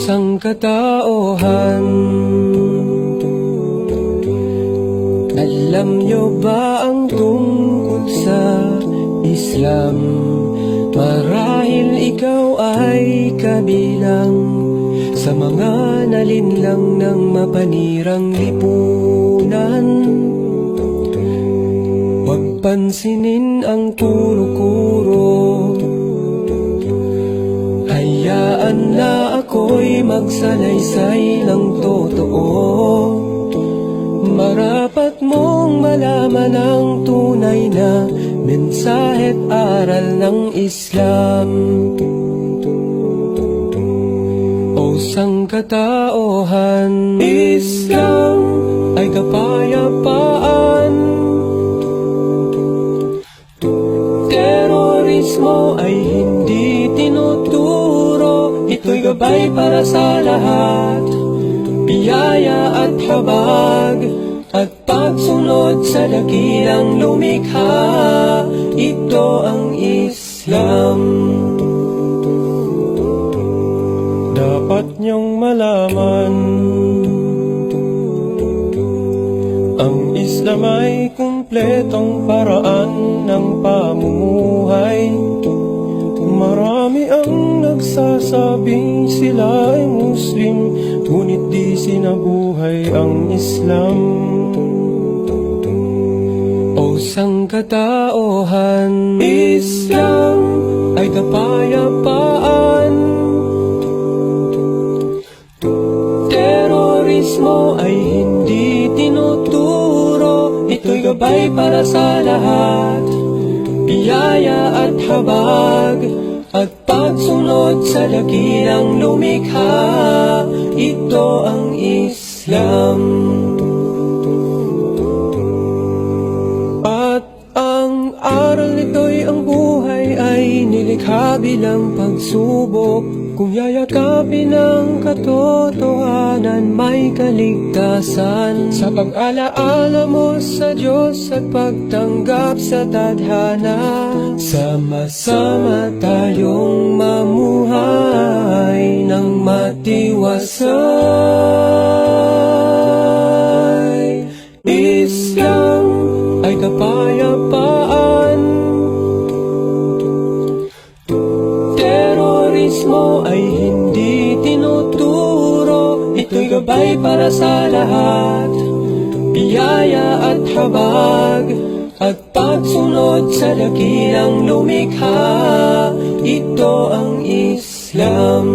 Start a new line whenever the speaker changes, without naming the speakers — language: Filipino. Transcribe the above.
Sangkatauhan, alam nyo ba ang tungkol sa Islam? Marahil ikaw ay kabilang sa mga nalinlang ng mapanirang lipunan. Huwag pansinin ang kuro-kuro, hayaan na ako'y magsalaysay ng totoo. Marapat mong malaman ang tunay na mensahe't aral ng Islam. O sangkatauhan, Islam ay kapayapaan, terorismo ay hindi tinuturo. Ito'y gabay para sa lahat, biyaya at habag, at pagsunod sa dakilang lumikha. Ito ang Islam. Dapat niyong malaman, ang Islam ay kumpletong paraan ng pamumuhay. Marami ang nagsasabing sila ay Muslim, ngunit di sinabuhay ang Islam. O sangkatauhan, Islam ay kapayapaan, terorismo ay hindi tinuturo. Ito'y gabay para sa lahat, biyaya at habag, at pagsunod sa dakilang lumikha. Ito ang Islam. At ang aral nito'y ang buhay ay nilikha bilang pagsubok. Kung yayakapin ang katotohanan, may kaligtasan. Sa pag-alaala mo sa Diyos at pagtanggap sa tadhana, sama-sama tayong mamuhay ng matiwasay. Islam ay kapayapaan, terorismo ay hindi tinuturo. Ito'y gabay para sa lahat, biyaya at habag, at pagsunod sa dakilang lumikha. Ito ang Islam.